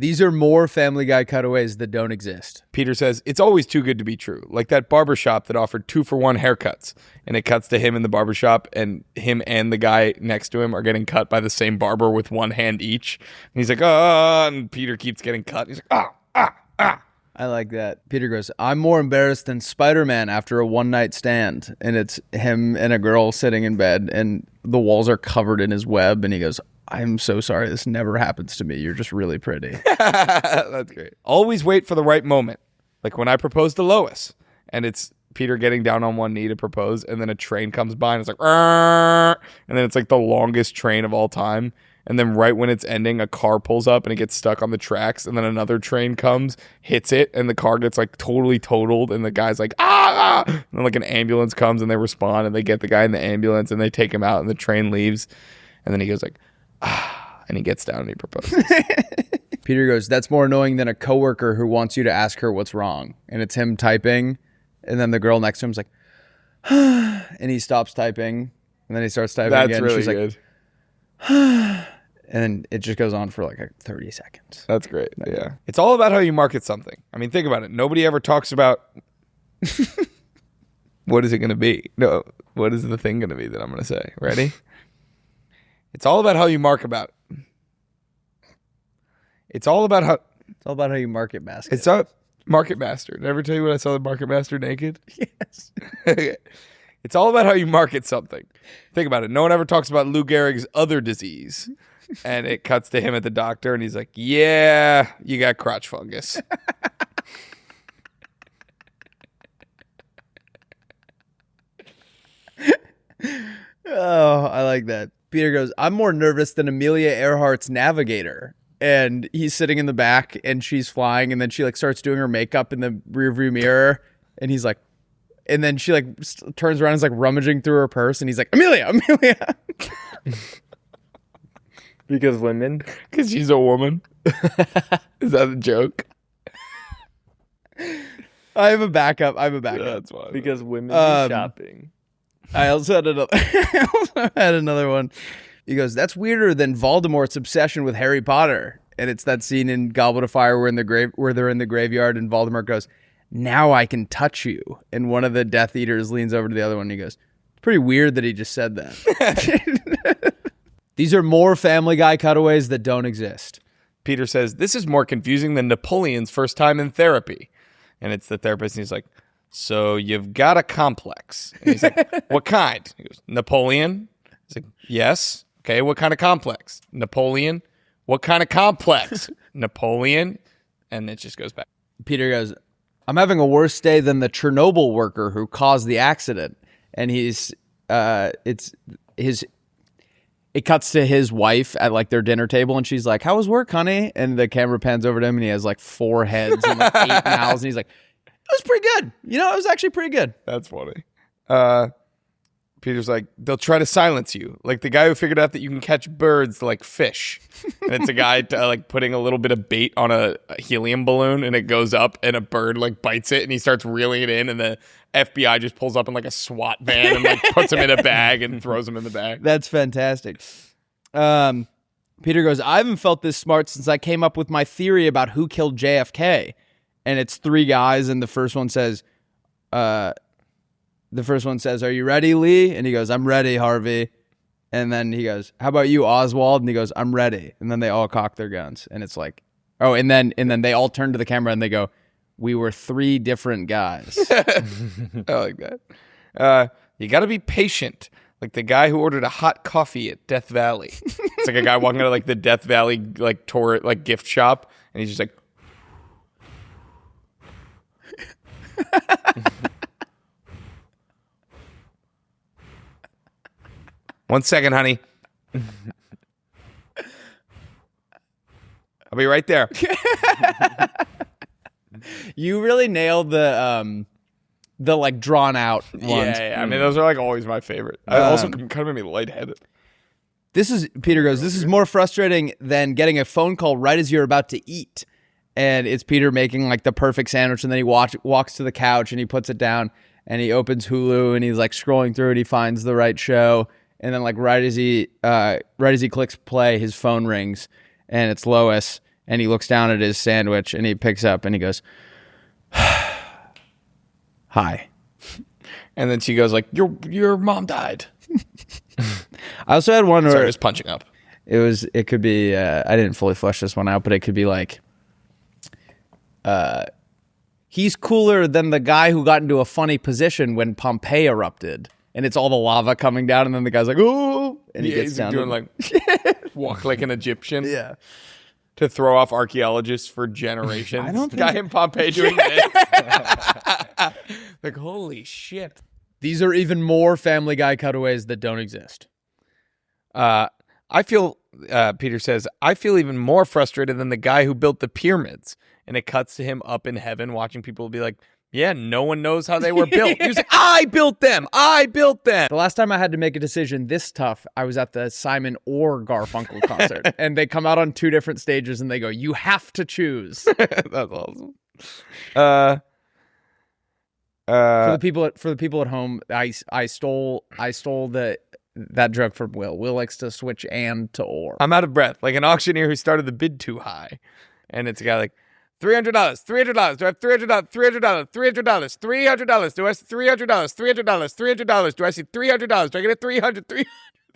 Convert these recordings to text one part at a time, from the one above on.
These are more Family Guy cutaways that don't exist. Peter says, it's always too good to be true. Like that barbershop that offered 2-for-1 haircuts. And it cuts to him in the barbershop, and him and the guy next to him are getting cut by the same barber with one hand each. And he's like, ah, and Peter keeps getting cut. He's like, ah. I like that. Peter goes, I'm more embarrassed than Spider-Man after a one-night stand. And it's him and a girl sitting in bed, and the walls are covered in his web. And he goes, I'm so sorry. This never happens to me. You're just really pretty. That's great. Always wait for the right moment. Like when I proposed to Lois, and it's Peter getting down on one knee to propose, and then a train comes by, and it's like, "Arr!" And then it's like the longest train of all time. And then right when it's ending, a car pulls up and it gets stuck on the tracks. And then another train comes, hits it, and the car gets like totally totaled. And the guy's like, ah! And then like an ambulance comes and they respond and they get the guy in the ambulance and they take him out and the train leaves. And then he goes like, ah, and he gets down and he proposes. Peter goes, that's more annoying than a coworker who wants you to ask her what's wrong. And it's him typing. And then the girl next to him's like, and he stops typing. And then he starts typing That's again. really She's good. Like, and then it just goes on for like 30 seconds. That's great. Yeah. It's all about how you market something. I mean, think about it. Nobody ever talks about what is it going to be? No, what is the thing going to be that I'm going to say? Ready? It's all about how you market about it. It's all about how you market basket. It's a Market Master. Did I ever tell you when I saw the Market Master naked? Yes. Okay. It's all about how you market something. Think about it. No one ever talks about Lou Gehrig's other disease. And it cuts to him at the doctor, and he's like, yeah, you got crotch fungus. Oh, I like that. Peter goes, I'm more nervous than Amelia Earhart's Navigator. And he's sitting in the back, and she's flying, and then she like starts doing her makeup in the rearview mirror, and he's like, and then she like turns around and is like rummaging through her purse, and he's like, Amelia. Because women? Because she's a woman. Is that a joke? I have a backup. That's fine. Because women do shopping. I also had another one. He goes, that's weirder than Voldemort's obsession with Harry Potter. And it's that scene in Goblet of Fire where they're in the graveyard, and Voldemort goes, now I can touch you. And one of the Death Eaters leans over to the other one, and he goes, it's pretty weird that he just said that. These are more Family Guy cutaways that don't exist. Peter says, this is more confusing than Napoleon's first time in therapy. And it's the therapist, and he's like, so you've got a complex. And he's like, what kind? He goes, Napoleon? He's like, yes. Okay, what kind of complex? Napoleon? What kind of complex? Napoleon? And it just goes back. Peter goes, I'm having a worse day than the Chernobyl worker who caused the accident. And it cuts to his wife at like their dinner table, and she's like, how was work, honey? And the camera pans over to him, and he has like 4 heads and like 8 mouths, and he's like, it was pretty good. You know, it was actually pretty good. That's funny. Peter's like, they'll try to silence you. Like the guy who figured out that you can catch birds like fish. And it's a guy like putting a little bit of bait on a helium balloon, and it goes up, and a bird like bites it, and he starts reeling it in, and the FBI just pulls up in like a SWAT van and like puts him in a bag and throws him in the bag. That's fantastic. Peter goes, I haven't felt this smart since I came up with my theory about who killed JFK. And it's 3 guys, and the first one says, are you ready, Lee? And he goes, I'm ready, Harvey. And then he goes, how about you, Oswald? And he goes, I'm ready. And then they all cock their guns. And it's like, oh, and then they all turn to the camera and they go, we were 3 different guys. I like that. You got to be patient. Like the guy who ordered a hot coffee at Death Valley. It's like a guy walking out of like the Death Valley like tour like gift shop, and he's just like, 1 second, honey. I'll be right there. You really nailed the like drawn out ones. Yeah. I mean, those are like always my favorite. I also kind of made me lightheaded. Peter goes, this is more frustrating than getting a phone call right as you're about to eat. And it's Peter making like the perfect sandwich, and then he walks to the couch and he puts it down and he opens Hulu and he's like scrolling through it. He finds the right show, and then like right as he clicks play, his phone rings, and it's Lois, And he looks down at his sandwich and he picks up and he goes, hi. And then she goes like, your mom died. I also had one where Sorry, just punching up. it could be, I didn't fully flesh this one out, but it could be like, he's cooler than the guy who got into a funny position when Pompeii erupted. And it's all the lava coming down, and then the guy's like, "Oh!" and he gets he's down. doing like walk like an Egyptian. Yeah, to throw off archaeologists for generations. I don't think guy in Pompeii doing this. Like, holy shit! these are even more Family Guy cutaways that don't exist. I feel. Peter says, I feel even more frustrated than the guy who built the pyramids. And it cuts to him up in heaven, watching people be like, "Yeah, no one knows how they were built." He was like, "I built them. I built them." The last time I had to make a decision this tough, I was at the Simon or Garfunkel concert, and they come out on 2 different stages, and they go, "You have to choose." That's awesome. For the people at home, I stole that joke from Will. Will likes to switch and to or. I'm out of breath, like an auctioneer who started the bid too high, and it's a guy like, $300, $300. Do I have $300? $300, $300, $300. Do I see $300? $300, $300. Do I see $300? Do I get a $300?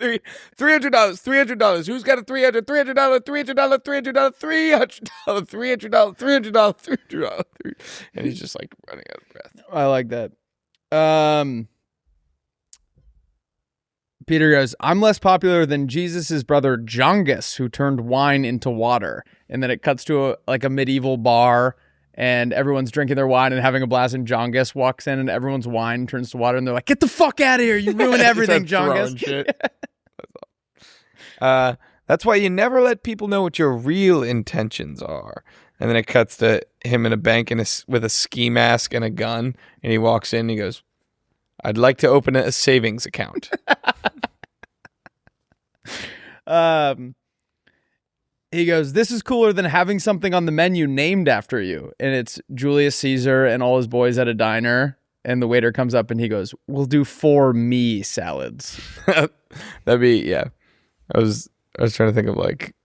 $300, $300. Who's got a $300? $300, $300, $300, $300, $300, $300. And he's just like running out of breath. I like that. Peter goes, I'm less popular than Jesus' brother Jongus, who turned wine into water. And then it cuts to a medieval bar, and everyone's drinking their wine and having a blast, and Jongus walks in, and everyone's wine turns to water, and they're like, "Get the fuck out of here! You ruin everything, Jongus." That's why you never let people know what your real intentions are. And then it cuts to him in a bank with a ski mask and a gun, and he walks in and he goes, I'd like to open a savings account. He goes, this is cooler than having something on the menu named after you. And it's Julius Caesar and all his boys at a diner. And the waiter comes up and he goes, we'll do 4 me salads. That'd be, yeah. I was trying to think of like,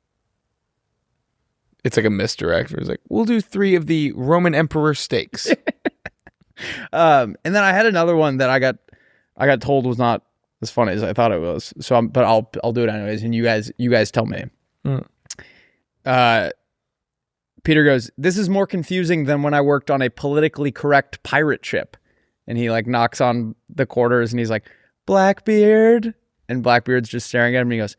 it's like a misdirect. It's like, we'll do 3 of the Roman Emperor steaks. And then I had another one that I got told was not as funny as I thought it was. So, but I'll do it anyways. And you guys tell me. Peter goes, this is more confusing than when I worked on a politically correct pirate ship. And he like knocks on the quarters and he's like, Blackbeard. And Blackbeard's just staring at him and he goes,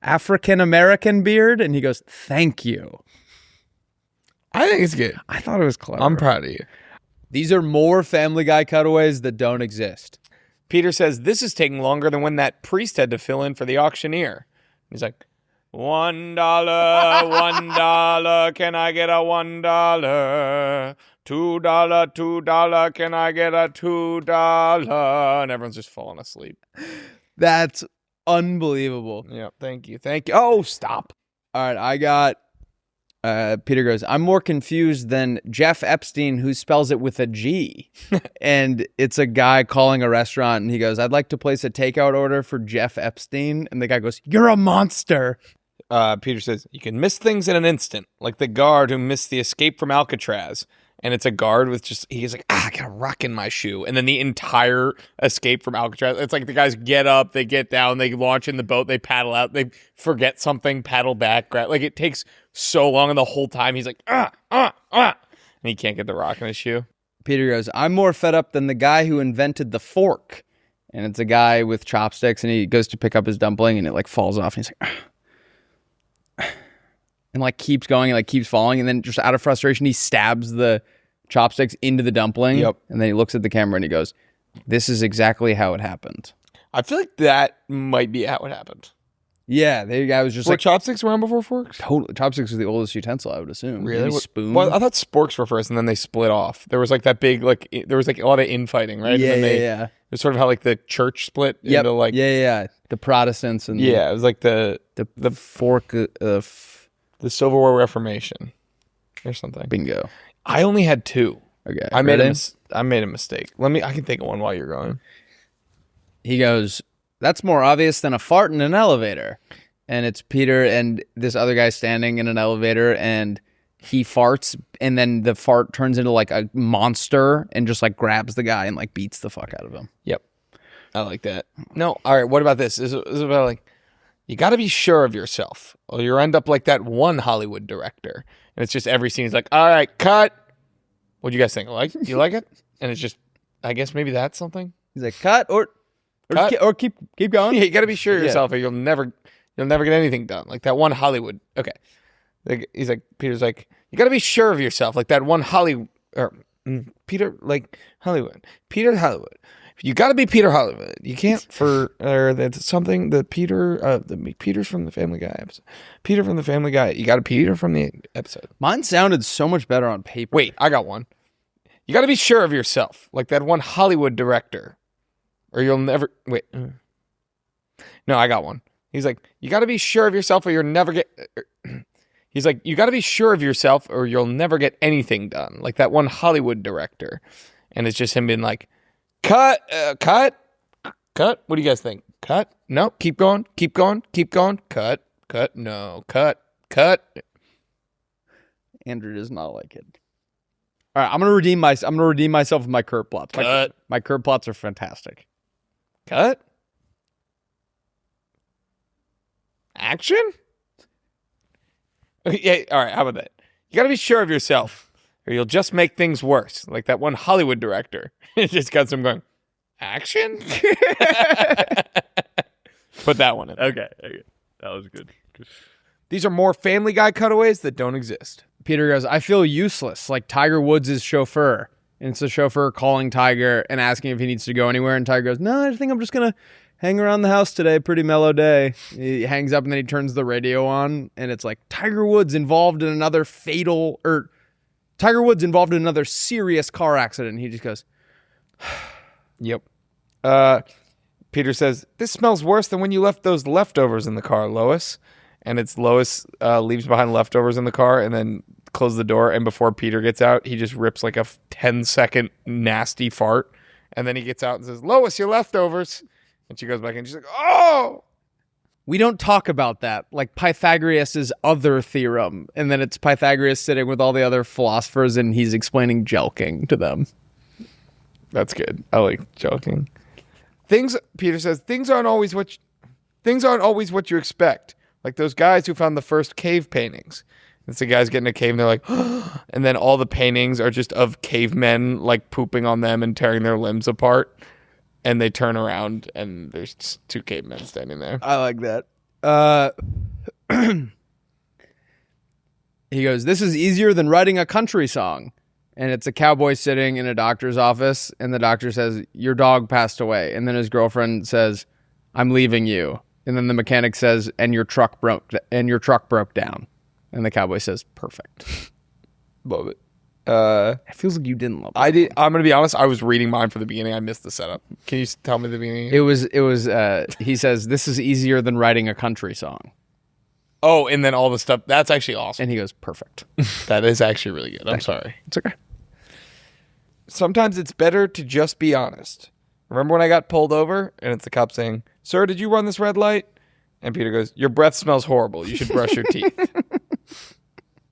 African American beard. And he goes, thank you. I think it's good. I thought it was clever. I'm proud of you. These are more Family Guy cutaways that don't exist. Peter says, this is taking longer than when that priest had to fill in for the auctioneer. He's like, $1, $1, can I get a $1? $2, $2, can I get a $2? And everyone's just falling asleep. That's unbelievable. Yeah, thank you. Oh, stop. All right, I got... Peter goes, I'm more confused than Jeff Epstein, who spells it with a G. And it's a guy calling a restaurant, and he goes, I'd like to place a takeout order for Jeff Epstein. And the guy goes, you're a monster. Peter says, you can miss things in an instant, like the guard who missed the escape from Alcatraz. And it's a guard with just, he's like, I got a rock in my shoe. And then the entire escape from Alcatraz, it's like the guys get up, they get down, they launch in the boat, they paddle out, they forget something, paddle back. Like it takes so long, and the whole time he's like, and he can't get the rock in his shoe. Peter goes, I'm more fed up than the guy who invented the fork. And it's a guy with chopsticks, and he goes to pick up his dumpling, and it like falls off, and he's like, and like keeps going and like keeps falling, and then just out of frustration he stabs the chopsticks into the dumpling. Yep. And then he looks at the camera and he goes, this is exactly how it happened. I feel like that might be how it happened. Yeah, the guy was just Were like, chopsticks around before forks? totally. Chopsticks was the oldest utensil, I would assume. Really? Maybe spoon. Well, I thought sporks were first, and then they split off. There was like that big, like there was like a lot of infighting, right? Yeah, and then yeah. It was sort of how like the church split Yep. into like yeah. The Protestants and yeah, it was like the fork the Silverware Reformation or something. bingo. I only had 2. Okay, I made ready? I made a mistake. I can think of one while you're going. He goes, that's more obvious than a fart in an elevator. and it's Peter and this other guy standing in an elevator, and he farts, and then the fart turns into like a monster and just like grabs the guy and like beats the fuck out of him. Yep. I like that. No, all right, what about this? This is about like, you got to be sure of yourself, or you'll end up like that one Hollywood director. And it's just every scene is like, all right, cut. What do you guys think? Do you like it? And it's just, I guess maybe that's something. He's like, cut or keep going. Yeah, you got to be sure of yourself, or you'll never get anything done. Like that one Hollywood. Okay. He's like, Peter's like, you got to be sure of yourself, like that one Hollywood. Peter Hollywood. You got to be Peter Hollywood. You can't that's something that Peter's from the Family Guy episode. Peter from the Family Guy. You got to Peter from the episode. Mine sounded so much better on paper. Wait, I got one. You got to be sure of yourself, like that one Hollywood director, or you'll never wait. No, I got one. He's like, you got to be sure of yourself, or you'll never get. He's like, you got to be sure of yourself, or you'll never get anything done, like that one Hollywood director. And it's just him being like, cut. What do you guys think? Cut? No, keep going. Cut. No, cut. Andrew does not like it. All right, I'm gonna redeem myself with my curb plots. My curb plots are fantastic. Cut. Action. Yeah. All right. How about that? You got to be sure of yourself, or you'll just make things worse. Like that one Hollywood director. It just got some going. Action. Put that one in. Okay. That was good. These are more Family Guy cutaways that don't exist. Peter goes, I feel useless, like Tiger Woods' chauffeur. And it's the chauffeur calling Tiger and asking if he needs to go anywhere. And Tiger goes, no, I think I'm just going to hang around the house today. Pretty mellow day. He hangs up and then he turns the radio on. And it's like, Tiger Woods involved in another serious car accident. And he just goes, yep. Peter says, this smells worse than when you left those leftovers in the car, Lois. And it's Lois leaves behind leftovers in the car and then closes the door. And before Peter gets out, he just rips like a 10-second nasty fart. And then he gets out and says, Lois, your leftovers. And she goes back and she's like, oh. We don't talk about that. Like Pythagoras' other theorem. And then it's Pythagoras sitting with all the other philosophers and he's explaining jelking to them. That's good. I like joking. Peter says, things aren't always what you expect. Like those guys who found the first cave paintings. It's the guys getting a cave and they're like, and then all the paintings are just of cavemen like pooping on them and tearing their limbs apart. And they turn around and there's just two cavemen standing there. I like that. He goes, this is easier than writing a country song. And it's a cowboy sitting in a doctor's office. And the doctor says, your dog passed away. And then his girlfriend says, I'm leaving you. And then the mechanic says, and your truck broke down. And the cowboy says, perfect. Love it. It feels like you didn't love it. I did. I'm going to be honest. I was reading mine for the beginning. I missed the setup. Can you tell me the beginning? It was, he says, this is easier than writing a country song. Oh, and then all the stuff. That's actually awesome. And he goes, perfect. That is actually really good. I'm sorry. It's okay. Sometimes it's better to just be honest. Remember when I got pulled over and it's the cop saying, sir, did you run this red light? And Peter goes, your breath smells horrible. You should brush your teeth.